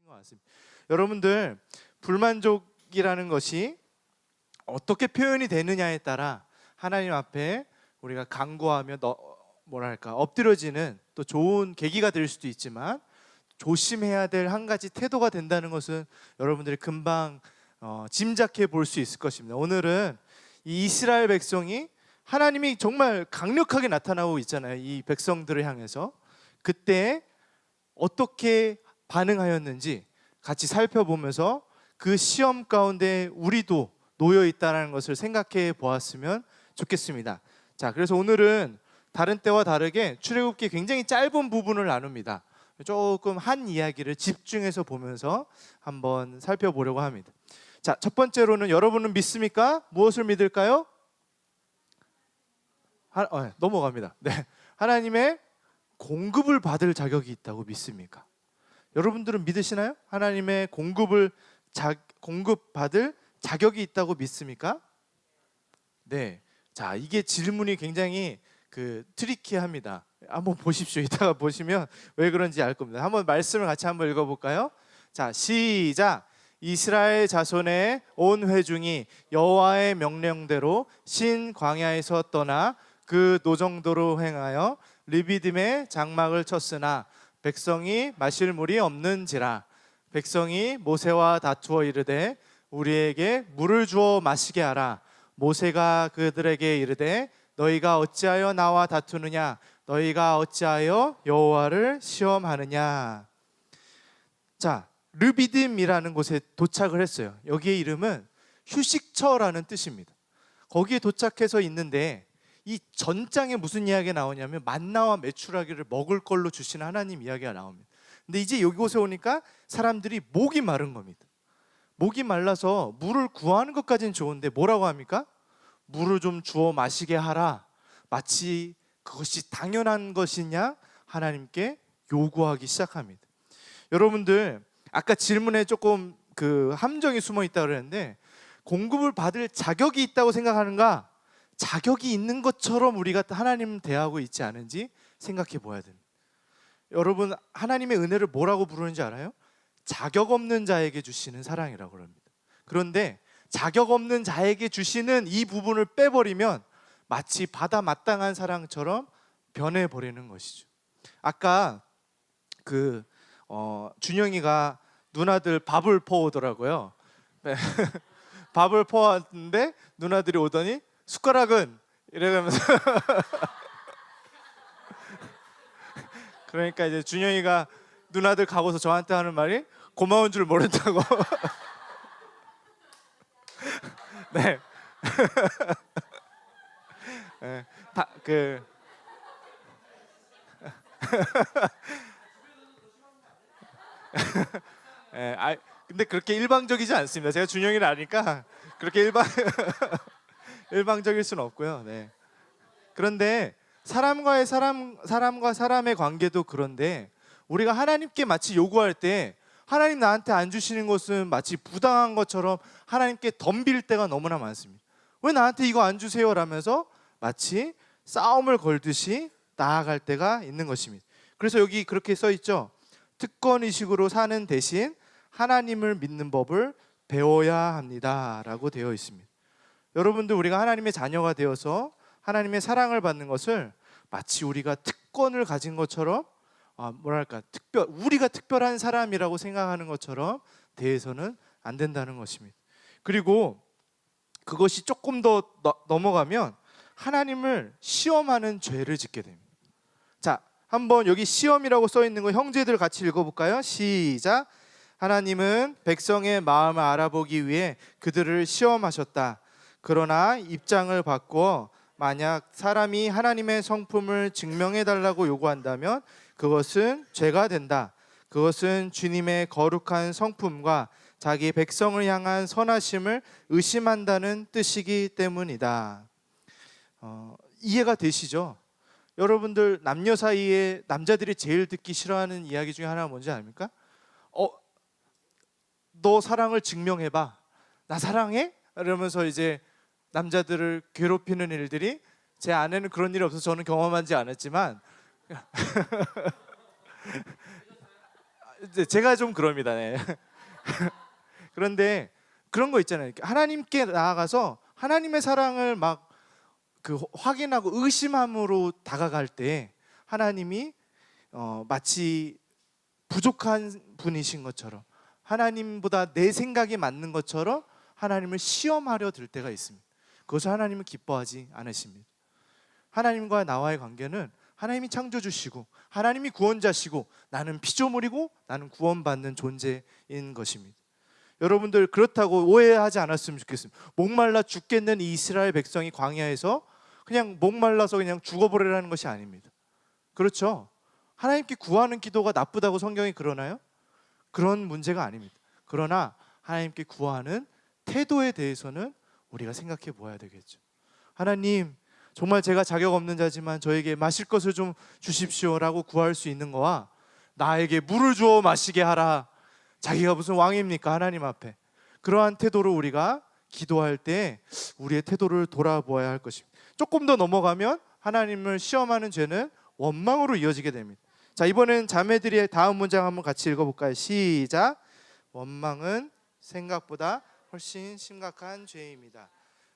것 같습니다. 여러분들, 불만족이라는 것이 어떻게 표현이 되느냐에 따라 하나님 앞에 우리가 간구하며 엎드려지는 또 좋은 계기가 될 수도 있지만, 조심해야 될 한 가지 태도가 된다는 것은 여러분들이 금방 짐작해 볼 수 있을 것입니다. 오늘은 이 이스라엘 백성이 하나님이 정말 강력하게 나타나고 있잖아요. 이 백성들을 향해서 그때 어떻게 반응하였는지 같이 살펴보면서 그 시험 가운데 우리도 놓여 있다는 것을 생각해 보았으면 좋겠습니다. 자, 그래서 오늘은 다른 때와 다르게 출애굽기 굉장히 짧은 부분을 나눕니다. 조금 한 이야기를 집중해서 보면서 한번 살펴보려고 합니다. 자, 첫 번째로는, 여러분은 믿습니까? 무엇을 믿을까요? 넘어갑니다. 네, 하나님의 공급을 받을 자격이 있다고 믿습니까? 여러분들은 믿으시나요? 하나님의 공급받을 자격이 있다고 믿습니까? 네. 자, 이게 질문이 굉장히 트리키합니다. 한번 보십시오. 이따가 보시면 왜 그런지 알 겁니다. 한번 말씀을 같이 한번 읽어볼까요? 자, 시작. 이스라엘 자손의 온 회중이 여호와의 명령대로 신 광야에서 떠나 그 노정도로 행하여 르비딤의 장막을 쳤으나 백성이 마실 물이 없는지라. 백성이 모세와 다투어 이르되 우리에게 물을 주어 마시게 하라. 모세가 그들에게 이르되 너희가 어찌하여 나와 다투느냐? 너희가 어찌하여 여호와를 시험하느냐? 자, 르비딤이라는 곳에 도착을 했어요. 여기의 이름은 휴식처라는 뜻입니다. 거기에 도착해서 있는데, 이 전장에 무슨 이야기가 나오냐면 만나와 메추라기를 먹을 걸로 주시는 하나님 이야기가 나옵니다. 근데 이제 이곳에 오니까 사람들이 목이 마른 겁니다. 목이 말라서 물을 구하는 것까지는 좋은데 뭐라고 합니까? 물을 좀 주어 마시게 하라. 마치 그것이 당연한 것이냐 하나님께 요구하기 시작합니다. 여러분들, 아까 질문에 조금 함정이 숨어 있다고 그랬는데, 공급을 받을 자격이 있다고 생각하는가? 자격이 있는 것처럼 우리가 하나님 대하고 있지 않은지 생각해 보아야 됩니다. 여러분, 하나님의 은혜를 뭐라고 부르는지 알아요? 자격 없는 자에게 주시는 사랑이라고 합니다. 그런데 자격 없는 자에게 주시는 이 부분을 빼버리면 마치 받아 마땅한 사랑처럼 변해버리는 것이죠. 아까 준영이가 누나들 밥을 퍼오더라고요. 네. 밥을 퍼왔는데 누나들이 오더니 숟가락은 이래가면서 그러니까 이제 준영이가 누나들 가고서 저한테 하는 말이 고마운 줄 모른다고. 네. 네. 네, 근데 그렇게 일방적이지 않습니다. 제가 준영이를 아니까 그렇게 일방적일 수는 없고요. 네. 그런데 사람과 사람의 관계도 그런데, 우리가 하나님께 마치 요구할 때 하나님 나한테 안 주시는 것은 마치 부당한 것처럼 하나님께 덤빌 때가 너무나 많습니다. 왜 나한테 이거 안 주세요? 라면서 마치 싸움을 걸듯이 나아갈 때가 있는 것입니다. 그래서 여기 그렇게 써 있죠. 특권의식으로 사는 대신 하나님을 믿는 법을 배워야 합니다 라고 되어 있습니다. 여러분들, 우리가 하나님의 자녀가 되어서 하나님의 사랑을 받는 것을 마치 우리가 특권을 가진 것처럼, 우리가 특별한 사람이라고 생각하는 것처럼 대해서는 안 된다는 것입니다. 그리고 그것이 조금 더 넘어가면 하나님을 시험하는 죄를 짓게 됩니다. 자, 한번 여기 시험이라고 써 있는 거 형제들 같이 읽어볼까요? 시작. 하나님은 백성의 마음을 알아보기 위해 그들을 시험하셨다. 그러나 입장을 바꾸어 만약 사람이 하나님의 성품을 증명해달라고 요구한다면 그것은 죄가 된다. 그것은 주님의 거룩한 성품과 자기 백성을 향한 선하심을 의심한다는 뜻이기 때문이다. 이해가 되시죠? 여러분들, 남녀 사이에 남자들이 제일 듣기 싫어하는 이야기 중에 하나가 뭔지 아닙니까? 너 사랑을 증명해봐. 나 사랑해? 이러면서 이제 남자들을 괴롭히는 일들이, 제 아내는 그런 일이 없어서 저는 경험하지 않았지만 이제 제가 좀 그럽니다. 네. 그런데 그런 거 있잖아요. 하나님께 나아가서 하나님의 사랑을 막 그 확인하고 의심함으로 다가갈 때 하나님이 마치 부족한 분이신 것처럼, 하나님보다 내 생각이 맞는 것처럼 하나님을 시험하려 들 때가 있습니다. 그것을 하나님은 기뻐하지 않으십니다. 하나님과 나와의 관계는 하나님이 창조주시고 하나님이 구원자시고 나는 피조물이고 나는 구원받는 존재인 것입니다. 여러분들 그렇다고 오해하지 않았으면 좋겠습니다. 목말라 죽겠는 이 이스라엘 백성이 광야에서 그냥 목말라서 그냥 죽어버리라는 것이 아닙니다. 그렇죠? 하나님께 구하는 기도가 나쁘다고 성경이 그러나요? 그런 문제가 아닙니다. 그러나 하나님께 구하는 태도에 대해서는 우리가 생각해 보아야 되겠죠. 하나님, 정말 제가 자격 없는 자지만 저에게 마실 것을 좀 주십시오라고 구할 수 있는 거와 나에게 물을 주어 마시게 하라, 자기가 무슨 왕입니까? 하나님 앞에. 그러한 태도로 우리가 기도할 때 우리의 태도를 돌아보아야 할 것입니다. 조금 더 넘어가면 하나님을 시험하는 죄는 원망으로 이어지게 됩니다. 자, 이번엔 자매들이 다음 문장 한번 같이 읽어볼까요? 시작. 원망은 생각보다 훨씬 심각한 죄입니다.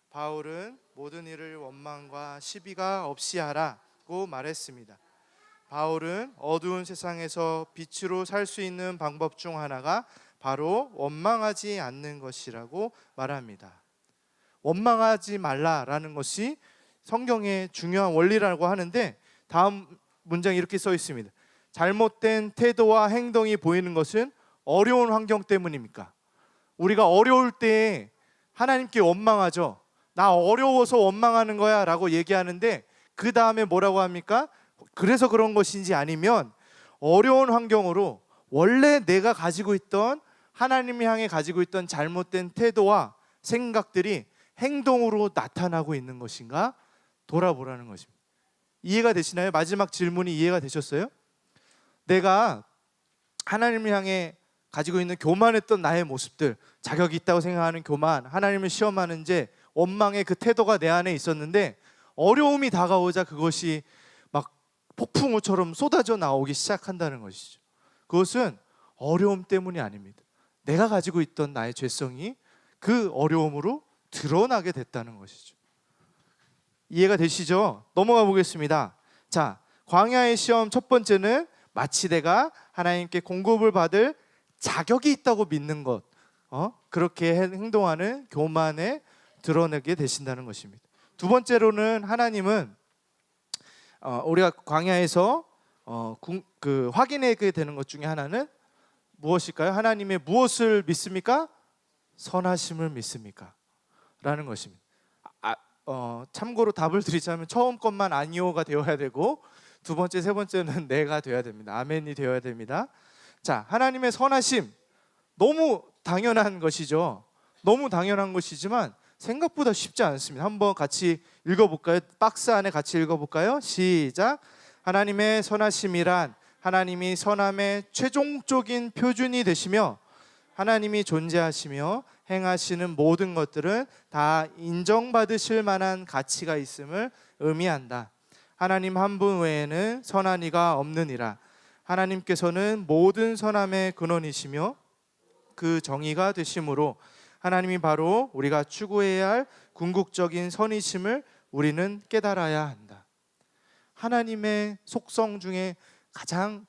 바울은 모든 일을 원망과 시비가 없이 하라고 말했습니다. 바울은 어두운 세상에서 빛으로 살 수 있는 방법 중 하나가 바로 원망하지 않는 것이라고 말합니다. 원망하지 말라라는 것이 성경의 중요한 원리라고 하는데, 다음 문장에 이렇게 써 있습니다. 잘못된 태도와 행동이 보이는 것은 어려운 환경 때문입니까? 우리가 어려울 때 하나님께 원망하죠. 나 어려워서 원망하는 거야 라고 얘기하는데, 그 다음에 뭐라고 합니까? 그래서 그런 것인지 아니면 어려운 환경으로 원래 내가 가지고 있던, 하나님을 향해 가지고 있던 잘못된 태도와 생각들이 행동으로 나타나고 있는 것인가 돌아보라는 것입니다. 이해가 되시나요? 마지막 질문이 이해가 되셨어요? 내가 하나님을 향해 가지고 있는 교만했던 나의 모습들, 자격이 있다고 생각하는 교만, 하나님을 시험하는 죄, 원망의 그 태도가 내 안에 있었는데 어려움이 다가오자 그것이 막 폭풍우처럼 쏟아져 나오기 시작한다는 것이죠. 그것은 어려움 때문이 아닙니다. 내가 가지고 있던 나의 죄성이 그 어려움으로 드러나게 됐다는 것이죠. 이해가 되시죠? 넘어가 보겠습니다. 자, 광야의 시험 첫 번째는 마치 내가 하나님께 공급을 받을 자격이 있다고 믿는 것, 그렇게 행동하는 교만에 드러내게 되신다는 것입니다. 두 번째로는 하나님은 우리가 광야에서 확인하게 되는 것 중에 하나는 무엇일까요? 하나님의 무엇을 믿습니까? 선하심을 믿습니까? 라는 것입니다. 참고로 답을 드리자면 처음 것만 아니오가 되어야 되고 두 번째, 세 번째는 내가 되어야 됩니다. 아멘이 되어야 됩니다. 자, 하나님의 선하심, 너무 당연한 것이죠. 너무 당연한 것이지만 생각보다 쉽지 않습니다. 한번 같이 읽어볼까요? 박스 안에 같이 읽어볼까요? 시작. 하나님의 선하심이란 하나님이 선함의 최종적인 표준이 되시며 하나님이 존재하시며 행하시는 모든 것들은 다 인정받으실 만한 가치가 있음을 의미한다. 하나님 한 분 외에는 선한 이가 없느니라. 하나님께서는 모든 선함의 근원이시며 그 정의가 되심으로 하나님이 바로 우리가 추구해야 할 궁극적인 선이심을 우리는 깨달아야 한다. 하나님의 속성 중에 가장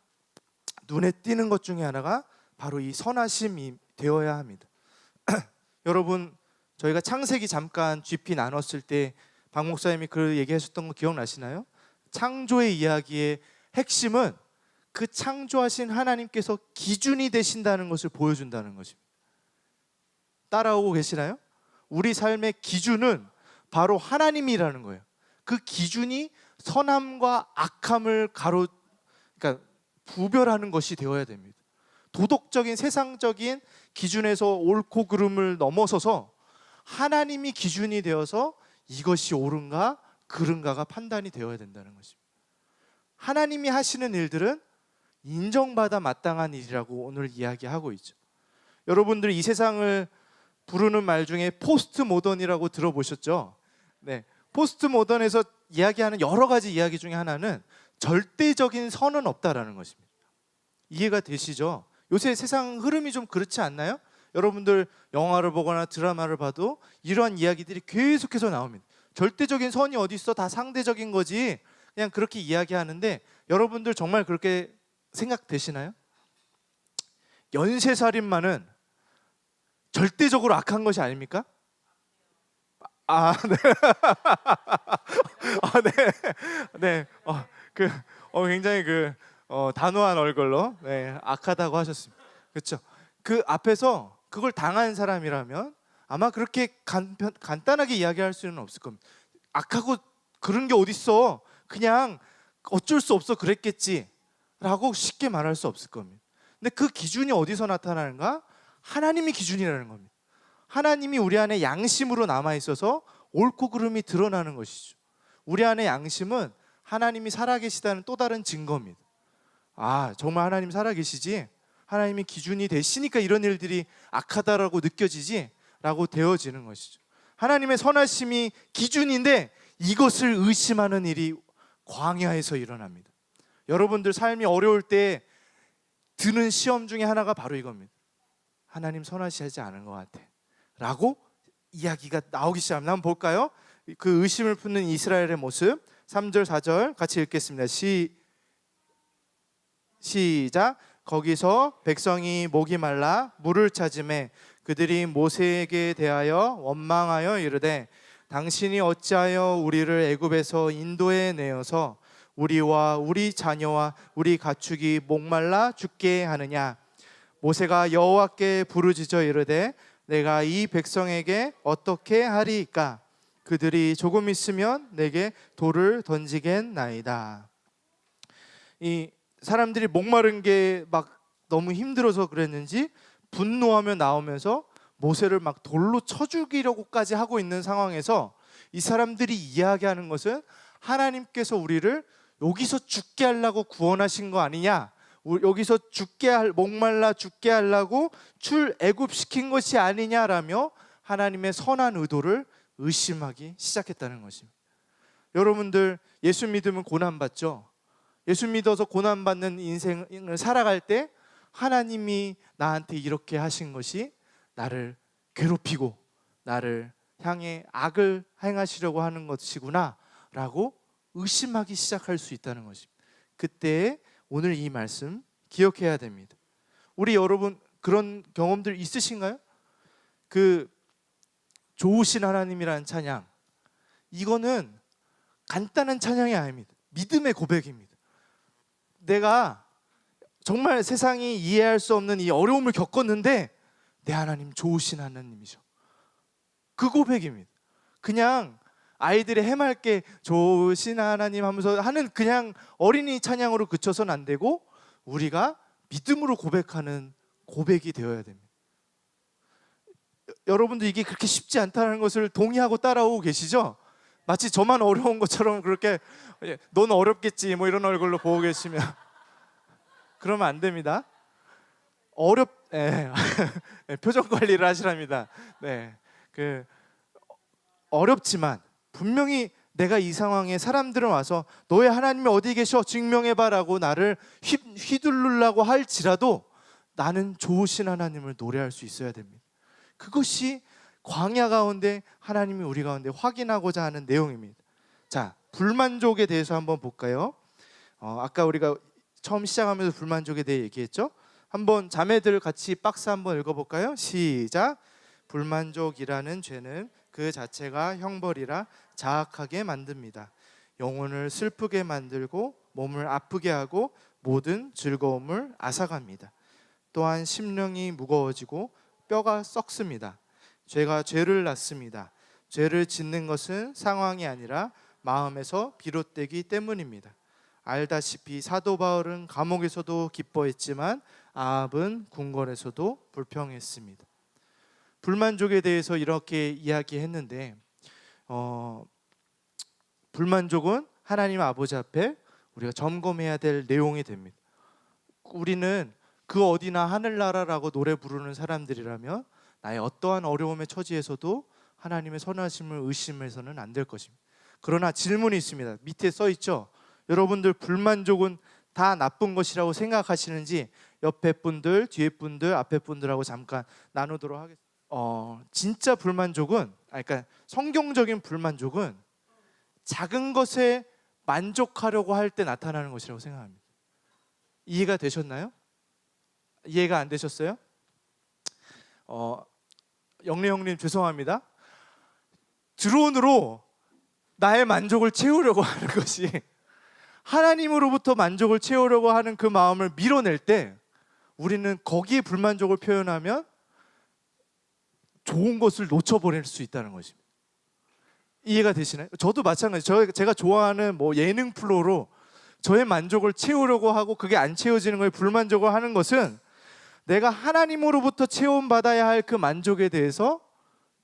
눈에 띄는 것 중에 하나가 바로 이 선하심이 되어야 합니다. 여러분, 저희가 창세기 잠깐 GP 나눴을 때 박 목사님이 그 얘기하셨던 거 기억나시나요? 창조의 이야기의 핵심은 그 창조하신 하나님께서 기준이 되신다는 것을 보여준다는 것입니다. 따라오고 계시나요? 우리 삶의 기준은 바로 하나님이라는 거예요. 그 기준이 선함과 악함을 그러니까 구별하는 것이 되어야 됩니다. 도덕적인 세상적인 기준에서 옳고 그름을 넘어서서 하나님이 기준이 되어서 이것이 옳은가 그른가가 판단이 되어야 된다는 것입니다. 하나님이 하시는 일들은 인정받아 마땅한 일이라고 오늘 이야기하고 있죠. 여러분들이 이 세상을 부르는 말 중에 포스트 모던이라고 들어보셨죠? 네, 포스트 모던에서 이야기하는 여러 가지 이야기 중에 하나는 절대적인 선은 없다라는 것입니다. 이해가 되시죠? 요새 세상 흐름이 좀 그렇지 않나요? 여러분들 영화를 보거나 드라마를 봐도 이러한 이야기들이 계속해서 나옵니다. 절대적인 선이 어디 있어? 다 상대적인 거지. 그냥 그렇게 이야기하는데 여러분들 정말 그렇게 생각되시나요? 연쇄살인마는 절대적으로 악한 것이 아닙니까? 네. 네. 네. 굉장히 단호한 얼굴로 네, 악하다고 하셨습니다. 그렇죠? 그 앞에서 그걸 당한 사람이라면 아마 그렇게 간단하게 이야기할 수는 없을 겁니다. 악하고 그런 게 어딨어? 그냥 어쩔 수 없어 그랬겠지라고 쉽게 말할 수 없을 겁니다. 근데 그 기준이 어디서 나타나는가? 하나님이 기준이라는 겁니다. 하나님이 우리 안에 양심으로 남아 있어서 옳고 그름이 드러나는 것이죠. 우리 안에 양심은 하나님이 살아계시다는 또 다른 증거입니다. 정말 하나님 살아계시지? 하나님이 기준이 되시니까 이런 일들이 악하다라고 느껴지지? 라고 되어지는 것이죠. 하나님의 선하심이 기준인데 이것을 의심하는 일이 광야에서 일어납니다. 여러분들 삶이 어려울 때 드는 시험 중에 하나가 바로 이겁니다. 하나님 선하시지 않은 것 같아 라고 이야기가 나오기 시작합니다. 한번 볼까요? 그 의심을 품는 이스라엘의 모습 3절 4절 같이 읽겠습니다. 시작. 거기서 백성이 목이 말라 물을 찾음에 그들이 모세에게 대하여 원망하여 이르되 당신이 어찌하여 우리를 애굽에서 인도해 내어서 우리와 우리 자녀와 우리 가축이 목말라 죽게 하느냐. 모세가 여호와께 부르짖어 이르되 내가 이 백성에게 어떻게 하리이까. 그들이 조금 있으면 내게 돌을 던지겠나이다. 이 사람들이 목마른 게 막 너무 힘들어서 그랬는지 분노하며 나오면서 모세를 막 돌로 쳐 죽이려고까지 하고 있는 상황에서 이 사람들이 이야기하는 것은 하나님께서 우리를 여기서 죽게 하려고 구원하신 거 아니냐, 여기서 목말라 죽게 하려고 출애굽시킨 것이 아니냐라며 하나님의 선한 의도를 의심하기 시작했다는 것입니다. 여러분들 예수 믿으면 고난받죠? 예수 믿어서 고난받는 인생을 살아갈 때 하나님이 나한테 이렇게 하신 것이 나를 괴롭히고 나를 향해 악을 행하시려고 하는 것이구나 라고 의심하기 시작할 수 있다는 것입니다. 그때 오늘 이 말씀 기억해야 됩니다. 우리 여러분 그런 경험들 있으신가요? 그 좋으신 하나님이라는 찬양, 이거는 간단한 찬양이 아닙니다. 믿음의 고백입니다. 내가 정말 세상이 이해할 수 없는 이 어려움을 겪었는데 내 하나님 좋으신 하나님이죠. 그 고백입니다. 그냥 아이들의 해맑게 좋으신 하나님 하면서 하는 그냥 어린이 찬양으로 그쳐서는 안 되고 우리가 믿음으로 고백하는 고백이 되어야 됩니다. 여러분도 이게 그렇게 쉽지 않다는 것을 동의하고 따라오고 계시죠? 마치 저만 어려운 것처럼 그렇게 넌 어렵겠지 뭐 이런 얼굴로 보고 계시면 그러면 안 됩니다. 표정 관리를 하시랍니다. 네, 어렵지만 분명히 내가 이 상황에 사람들은 와서 너의 하나님이 어디 계셔 증명해봐라고 나를 휘두르려고 할지라도 나는 좋으신 하나님을 노래할 수 있어야 됩니다. 그것이 광야 가운데 하나님이 우리 가운데 확인하고자 하는 내용입니다. 자, 불만족에 대해서 한번 볼까요? 아까 우리가 처음 시작하면서 불만족에 대해 얘기했죠? 한번 자매들 같이 박스 한번 읽어볼까요? 시작. 불만족이라는 죄는 그 자체가 형벌이라 자악하게 만듭니다. 영혼을 슬프게 만들고 몸을 아프게 하고 모든 즐거움을 앗아갑니다. 또한 심령이 무거워지고 뼈가 썩습니다. 죄가 죄를 낳습니다. 죄를 짓는 것은 상황이 아니라 마음에서 비롯되기 때문입니다. 알다시피 사도 바울은 감옥에서도 기뻐했지만 아합은 궁궐에서도 불평했습니다. 불만족에 대해서 이렇게 이야기했는데 불만족은 하나님 아버지 앞에 우리가 점검해야 될 내용이 됩니다. 우리는 그 어디나 하늘나라라고 노래 부르는 사람들이라면 나의 어떠한 어려움의 처지에서도 하나님의 선하심을 의심해서는 안 될 것입니다. 그러나 질문이 있습니다. 밑에 써 있죠. 여러분들 불만족은 다 나쁜 것이라고 생각하시는지 옆에 분들, 뒤에 분들, 앞에 분들하고 잠깐 나누도록 하겠습니다. 진짜 불만족은, 그러니까 성경적인 불만족은 작은 것에 만족하려고 할 때 나타나는 것이라고 생각합니다. 이해가 되셨나요? 이해가 안 되셨어요? 영래 형님 죄송합니다. 드론으로 나의 만족을 채우려고 하는 것이 하나님으로부터 만족을 채우려고 하는 그 마음을 밀어낼 때 우리는 거기에 불만족을 표현하면 좋은 것을 놓쳐버릴 수 있다는 것입니다. 이해가 되시나요? 저도 마찬가지. 제가 좋아하는 예능 프로로 저의 만족을 채우려고 하고 그게 안 채워지는 거에 불만족을 하는 것은 내가 하나님으로부터 체험받아야 할 그 만족에 대해서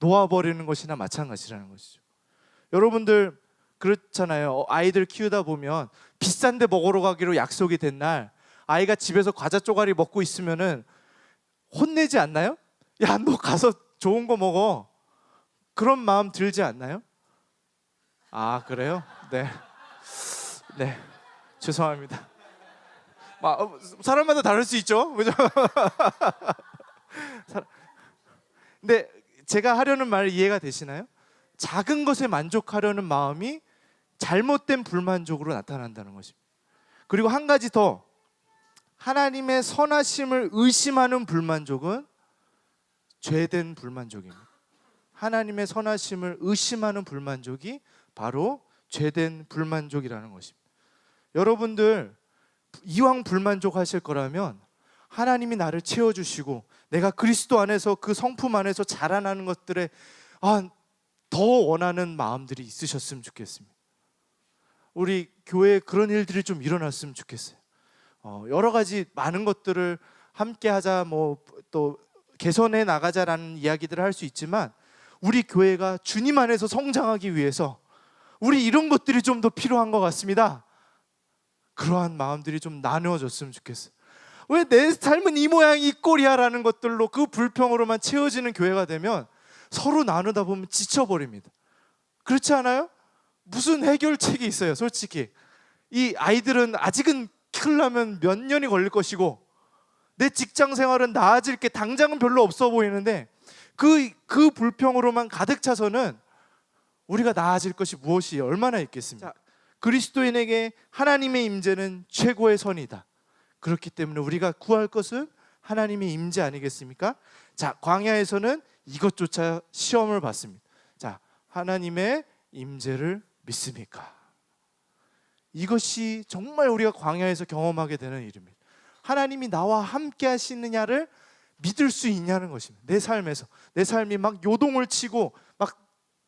놓아버리는 것이나 마찬가지라는 것이죠. 여러분들 그렇잖아요. 아이들 키우다 보면 비싼 데 먹으러 가기로 약속이 된 날 아이가 집에서 과자 쪼가리 먹고 있으면은 혼내지 않나요? 야, 너 가서 좋은 거 먹어. 그런 마음 들지 않나요? 아, 그래요? 네. 네. 죄송합니다. 사람마다 다를 수 있죠. 그죠? 근데 제가 하려는 말 이해가 되시나요? 작은 것에 만족하려는 마음이 잘못된 불만족으로 나타난다는 것입니다. 그리고 한 가지 더, 하나님의 선하심을 의심하는 불만족은 죄된 불만족입니다. 하나님의 선하심을 의심하는 불만족이 바로 죄된 불만족이라는 것입니다. 여러분들 이왕 불만족하실 거라면 하나님이 나를 채워주시고 내가 그리스도 안에서 그 성품 안에서 자라나는 것들에 더 원하는 마음들이 있으셨으면 좋겠습니다. 우리 교회에 그런 일들이 좀 일어났으면 좋겠어요. 여러 가지 많은 것들을 함께 하자, 또 개선해 나가자라는 이야기들을 할 수 있지만 우리 교회가 주님 안에서 성장하기 위해서 우리 이런 것들이 좀 더 필요한 것 같습니다. 그러한 마음들이 좀 나누어졌으면 좋겠어요. 왜 내 삶은 이 모양이 이 꼴이야라는 것들로 그 불평으로만 채워지는 교회가 되면 서로 나누다 보면 지쳐버립니다. 그렇지 않아요? 무슨 해결책이 있어요? 솔직히 이 아이들은 아직은 키우려면 몇 년이 걸릴 것이고 내 직장 생활은 나아질 게 당장은 별로 없어 보이는데 그 불평으로만 가득 차서는 우리가 나아질 것이 무엇이 얼마나 있겠습니까? 그리스도인에게 하나님의 임재는 최고의 선이다. 그렇기 때문에 우리가 구할 것은 하나님의 임재 아니겠습니까? 자, 광야에서는 이것조차 시험을 받습니다. 자, 하나님의 임재를 믿습니까? 이것이 정말 우리가 광야에서 경험하게 되는 일입니다. 하나님이 나와 함께 하시느냐를 믿을 수 있냐는 것입니다. 내 삶에서 내 삶이 막 요동을 치고 막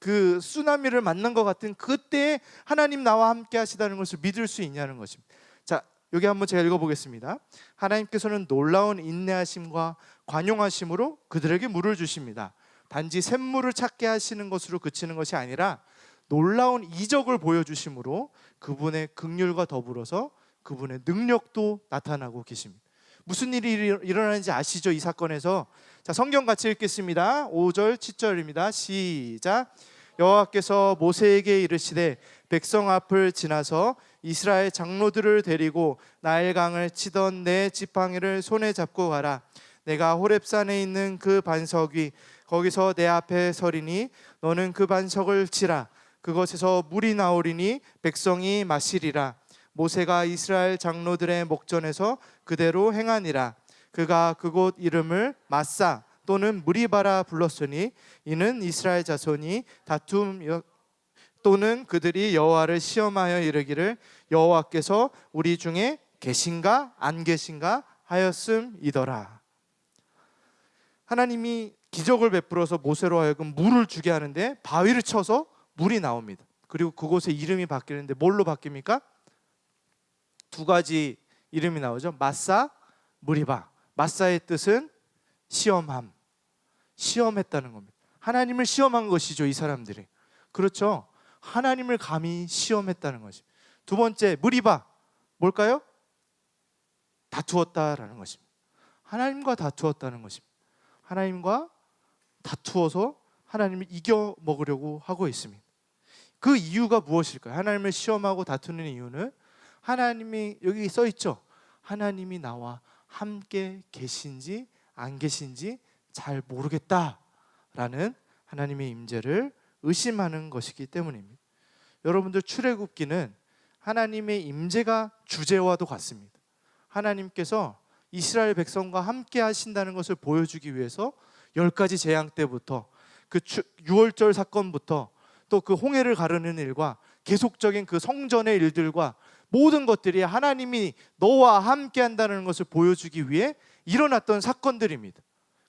그 쓰나미를 만난 것 같은 그때에 하나님 나와 함께 하시다는 것을 믿을 수 있냐는 것입니다. 자, 여기 한번 제가 읽어보겠습니다. 하나님께서는 놀라운 인내하심과 관용하심으로 그들에게 물을 주십니다. 단지 샘물을 찾게 하시는 것으로 그치는 것이 아니라 놀라운 이적을 보여주심으로 그분의 긍휼과 더불어서 그분의 능력도 나타나고 계십니다. 무슨 일이 일어나는지 아시죠? 이 사건에서. 자, 성경 같이 읽겠습니다. 5절 7절입니다. 시작. 여호와께서 모세에게 이르시되 백성 앞을 지나서 이스라엘 장로들을 데리고 나일강을 치던 내 지팡이를 손에 잡고 가라. 내가 호렙산에 있는 그 반석 위 거기서 내 앞에 서리니 너는 그 반석을 치라. 그것에서 물이 나오리니 백성이 마시리라. 모세가 이스라엘 장로들의 목전에서 그대로 행하니라. 그가 그곳 이름을 마사 또는 무리바라 불렀으니 이는 이스라엘 자손이 다툼 또는 그들이 여호와를 시험하여 이르기를 여호와께서 우리 중에 계신가 안 계신가 하였음이더라. 하나님이 기적을 베풀어서 모세로 하여금 물을 주게 하는데 바위를 쳐서 물이 나옵니다. 그리고 그곳의 이름이 바뀌는데 뭘로 바뀝니까? 두 가지 이름이 나오죠. 마사, 무리바. 마사의 뜻은 시험함, 시험했다는 겁니다. 하나님을 시험한 것이죠, 이 사람들이. 그렇죠? 하나님을 감히 시험했다는 것입니다. 두 번째, 무리바. 뭘까요? 다투었다라는 것입니다. 하나님과 다투었다는 것입니다. 하나님과 다투어서 하나님을 이겨 먹으려고 하고 있습니다. 그 이유가 무엇일까요? 하나님을 시험하고 다투는 이유는 하나님이 여기 써 있죠. 하나님이 나와 함께 계신지 안 계신지 잘 모르겠다라는 하나님의 임재를 의심하는 것이기 때문입니다. 여러분들 출애굽기는 하나님의 임재가 주제와도 같습니다. 하나님께서 이스라엘 백성과 함께 하신다는 것을 보여주기 위해서 10가지 재앙 때부터 그 유월절 사건부터 또 그 홍해를 가르는 일과 계속적인 그 성전의 일들과 모든 것들이 하나님이 너와 함께 한다는 것을 보여주기 위해 일어났던 사건들입니다.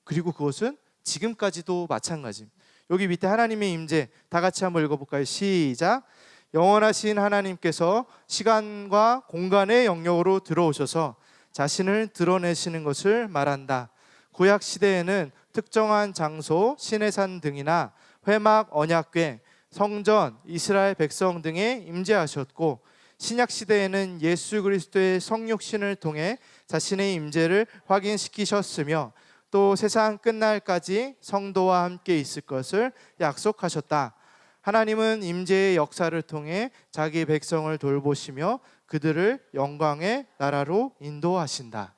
그리고 그것은 지금까지도 마찬가지입니다. 여기 밑에 하나님의 임재 다 같이 한번 읽어볼까요? 시작. 영원하신 하나님께서 시간과 공간의 영역으로 들어오셔서 자신을 드러내시는 것을 말한다. 구약 시대에는 특정한 장소, 시내산 등이나 회막, 언약궤, 성전, 이스라엘 백성 등에 임재하셨고, 신약 시대에는 예수 그리스도의 성육신을 통해 자신의 임재를 확인시키셨으며 또 세상 끝날까지 성도와 함께 있을 것을 약속하셨다. 하나님은 임재의 역사를 통해 자기 백성을 돌보시며 그들을 영광의 나라로 인도하신다.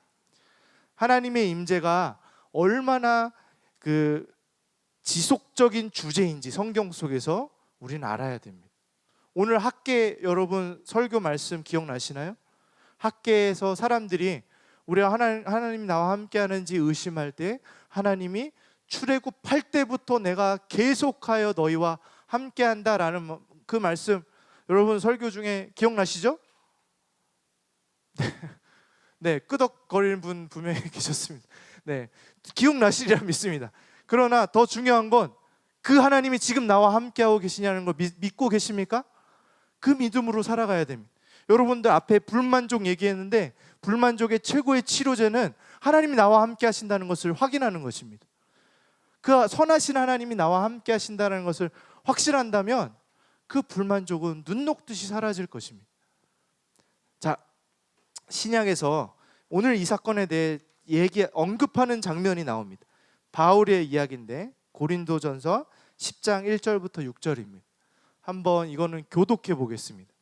하나님의 임재가 얼마나 그 지속적인 주제인지 성경 속에서 우리는 알아야 됩니다. 오늘 학계 여러분 설교 말씀 기억나시나요? 학계에서 사람들이 우리가 하나님이 나와 함께 하는지 의심할 때 하나님이 출애굽할 때부터 내가 계속하여 너희와 함께 한다라는 그 말씀 여러분 설교 중에 기억나시죠? 네, 끄덕거리는 분 분명히 계셨습니다. 네, 기억나시리라 믿습니다. 그러나 더 중요한 건 그 하나님이 지금 나와 함께하고 계시냐는 걸 믿고 계십니까? 그 믿음으로 살아가야 됩니다. 여러분들 앞에 불만족 얘기했는데 불만족의 최고의 치료제는 하나님이 나와 함께 하신다는 것을 확인하는 것입니다. 그 선하신 하나님이 나와 함께 하신다는 것을 확신한다면 그 불만족은 눈 녹듯이 사라질 것입니다. 자, 신약에서 오늘 이 사건에 대해 언급하는 장면이 나옵니다. 바울의 이야기인데 고린도전서 10장 1절부터 6절입니다. 한번 이거는 교독해 보겠습니다.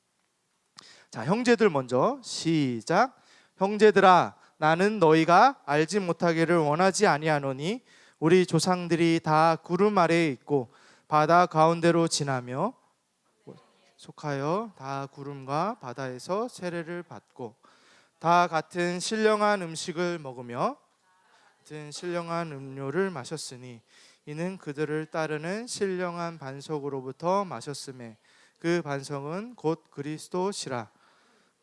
자, 형제들 먼저 시작. 형제들아, 나는 너희가 알지 못하기를 원하지 아니하노니 우리 조상들이 다 구름 아래에 있고 바다 가운데로 지나며 속하여 다 구름과 바다에서 세례를 받고 다 같은 신령한 음식을 먹으며 같은 신령한 음료를 마셨으니 이는 그들을 따르는 신령한 반석으로부터 마셨음에 그 반석은 곧 그리스도시라.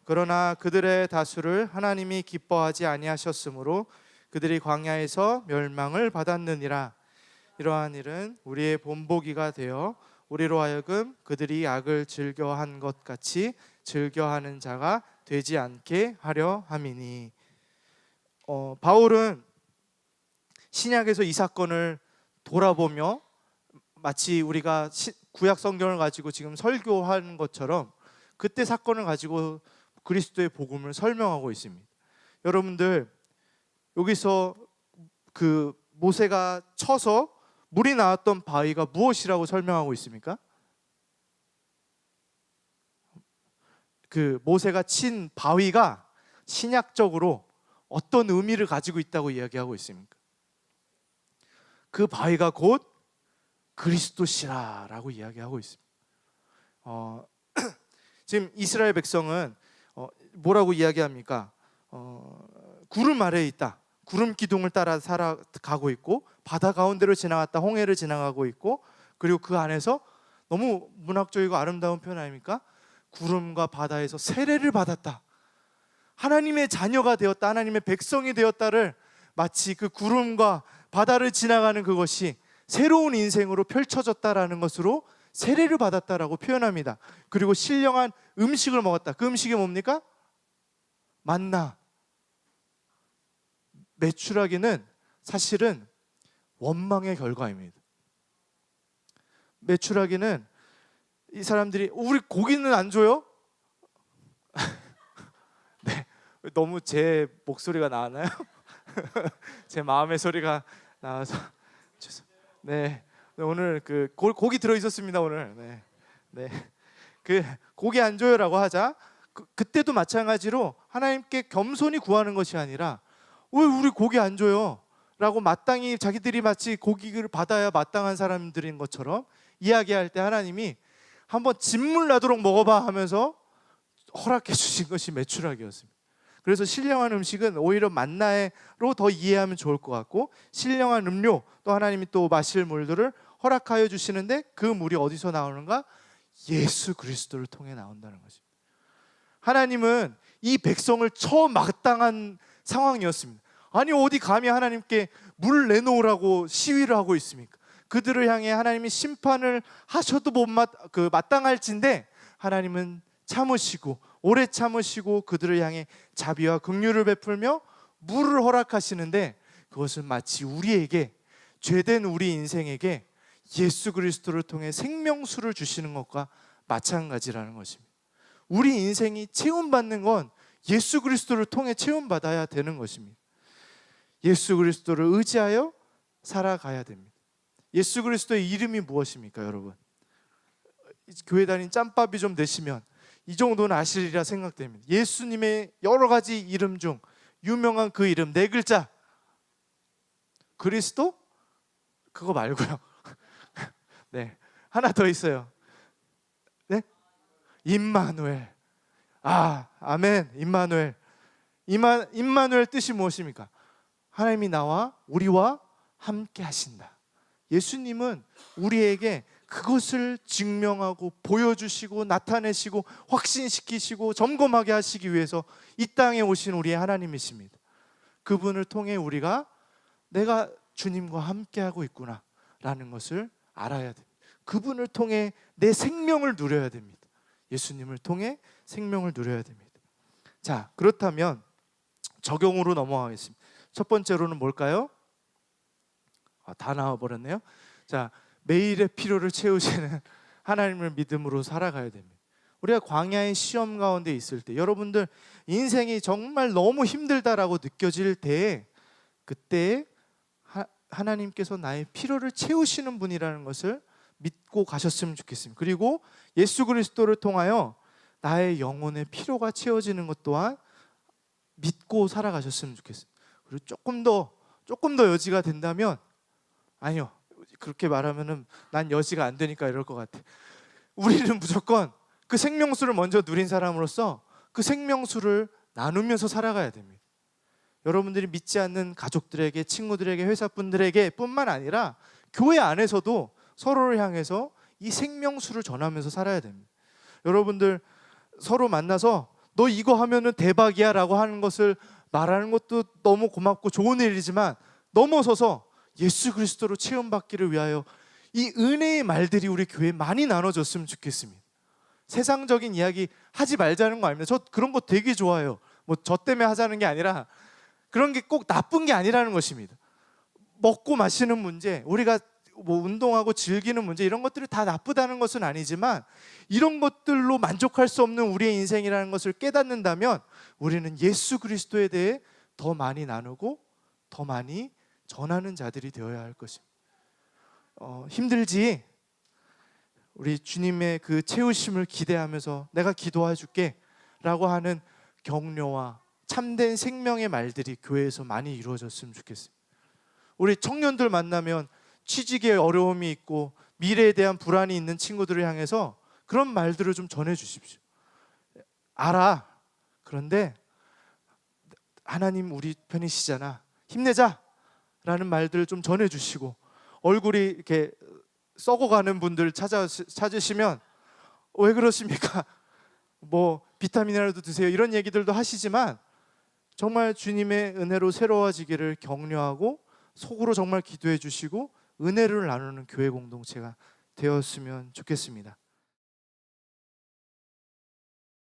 그러나 그들의 다수를 하나님이 기뻐하지 아니하셨으므로 그들이 광야에서 멸망을 받았느니라. 이러한 일은 우리의 본보기가 되어 우리로 하여금 그들이 악을 즐겨한 것 같이 즐겨하는 자가 되지 않게 하려 함이니. 바울은 신약에서 이 사건을 돌아보며 마치 우리가 구약 성경을 가지고 지금 설교하는 것처럼 그때 사건을 가지고 그리스도의 복음을 설명하고 있습니다. 여러분들 여기서 그 모세가 쳐서 물이 나왔던 바위가 무엇이라고 설명하고 있습니까? 그 모세가 친 바위가 신약적으로 어떤 의미를 가지고 있다고 이야기하고 있습니까? 그 바위가 곧 그리스도시라라고 이야기하고 있습니다. 지금 이스라엘 백성은 뭐라고 이야기합니까? 구름 아래에 있다. 구름 기둥을 따라 살아가고 있고 바다 가운데로 지나갔다 홍해를 지나가고 있고 그리고 그 안에서 너무 문학적이고 아름다운 표현 아닙니까? 구름과 바다에서 세례를 받았다. 하나님의 자녀가 되었다. 하나님의 백성이 되었다를 마치 그 구름과 바다를 지나가는 그것이 새로운 인생으로 펼쳐졌다라는 것으로 세례를 받았다라고 표현합니다. 그리고 신령한 음식을 먹었다. 그 음식이 뭡니까? 만나. 메추라기는 사실은 원망의 결과입니다. 메추라기는 이 사람들이 우리 고기는 안 줘요? 네, 너무 제 목소리가 나왔나요? 제 마음의 소리가 나와서 네, 오늘 그 고기 들어 있었습니다 오늘. 네, 그 고기 안 줘요라고 하자 그때도 마찬가지로 하나님께 겸손히 구하는 것이 아니라 왜 우리 고기 안 줘요? 라고 마땅히 자기들이 마치 고기를 받아야 마땅한 사람들인 것처럼 이야기할 때 하나님이 한번 진물 나도록 먹어봐 하면서 허락해 주신 것이 메추라기였습니다. 그래서 신령한 음식은 오히려 만나로 더 이해하면 좋을 것 같고, 신령한 음료, 또 하나님이 또 마실 물들을 허락하여 주시는데 그 물이 어디서 나오는가? 예수 그리스도를 통해 나온다는 것입니다. 하나님은 이 백성을 처음 마땅한 상황이었습니다. 아니 어디 감히 하나님께 물 내놓으라고 시위를 하고 있습니까? 그들을 향해 하나님이 심판을 하셔도 마땅할진데 하나님은 참으시고 오래 참으시고 그들을 향해 자비와 긍휼을 베풀며 물을 허락하시는데, 그것은 마치 우리에게, 죄된 우리 인생에게 예수 그리스도를 통해 생명수를 주시는 것과 마찬가지라는 것입니다. 우리 인생이 체험받는 건 예수 그리스도를 통해 체험받아야 되는 것입니다. 예수 그리스도를 의지하여 살아가야 됩니다. 예수 그리스도의 이름이 무엇입니까, 여러분? 교회 다닌 짬밥이 좀 되시면 이 정도는 아시리라 생각됩니다. 예수님의 여러 가지 이름 중 유명한 그 이름 4글자, 그리스도? 그거 말고요. 네, 하나 더 있어요. 네? 임마누엘. 아멘. 임마누엘. 임마누엘 뜻이 무엇입니까? 하나님이 나와 우리와 함께 하신다. 예수님은 우리에게 그것을 증명하고 보여주시고 나타내시고 확신시키시고 점검하게 하시기 위해서 이 땅에 오신 우리의 하나님이십니다. 그분을 통해 우리가 내가 주님과 함께하고 있구나 라는 것을 알아야 됩니다. 그분을 통해 내 생명을 누려야 됩니다. 예수님을 통해 생명을 누려야 됩니다. 자, 그렇다면 적용으로 넘어가겠습니다. 첫 번째로는 뭘까요? 다 나와버렸네요. 자, 매일의 필요를 채우시는 하나님을 믿음으로 살아가야 됩니다. 우리가 광야의 시험 가운데 있을 때, 여러분들 인생이 정말 너무 힘들다라고 느껴질 때, 그때 하나님께서 나의 필요를 채우시는 분이라는 것을 믿고 가셨으면 좋겠습니다. 그리고 예수 그리스도를 통하여 나의 영혼의 필요가 채워지는 것 또한 믿고 살아가셨으면 좋겠습니다. 그리고 조금 더 여지가 된다면, 아니요, 그렇게 말하면은 난 여지가 안 되니까 이럴 것 같아. 우리는 무조건 그 생명수를 먼저 누린 사람으로서 그 생명수를 나누면서 살아가야 됩니다. 여러분들이 믿지 않는 가족들에게, 친구들에게, 회사분들에게 뿐만 아니라 교회 안에서도 서로를 향해서 이 생명수를 전하면서 살아야 됩니다. 여러분들 서로 만나서 너 이거 하면은 대박이야 라고 하는 것을 말하는 것도 너무 고맙고 좋은 일이지만, 넘어서서 예수 그리스도로 체험받기를 위하여 이 은혜의 말들이 우리 교회에 많이 나눠졌으면 좋겠습니다. 세상적인 이야기 하지 말자는 거 아닙니다. 저 그런 거 되게 좋아해요. 뭐 저 때문에 하자는 게 아니라, 그런 게 꼭 나쁜 게 아니라는 것입니다. 먹고 마시는 문제, 우리가 뭐 운동하고 즐기는 문제, 이런 것들이 다 나쁘다는 것은 아니지만, 이런 것들로 만족할 수 없는 우리의 인생이라는 것을 깨닫는다면 우리는 예수 그리스도에 대해 더 많이 나누고 더 많이 전하는 자들이 되어야 할 것입니다. 힘들지? 우리 주님의 그 채우심을 기대하면서 내가 기도해 줄게 라고 하는 격려와 참된 생명의 말들이 교회에서 많이 이루어졌으면 좋겠습니다. 우리 청년들 만나면 취직에 어려움이 있고 미래에 대한 불안이 있는 친구들을 향해서 그런 말들을 좀 전해 주십시오. 알아. 그런데 하나님 우리 편이시잖아. 힘내자 라는 말들을 좀 전해 주시고, 얼굴이 이렇게 썩어가는 분들 찾으시면 왜 그러십니까? 뭐 비타민이라도 드세요 이런 얘기들도 하시지만, 정말 주님의 은혜로 새로워지기를 격려하고 속으로 정말 기도해 주시고 은혜를 나누는 교회 공동체가 되었으면 좋겠습니다.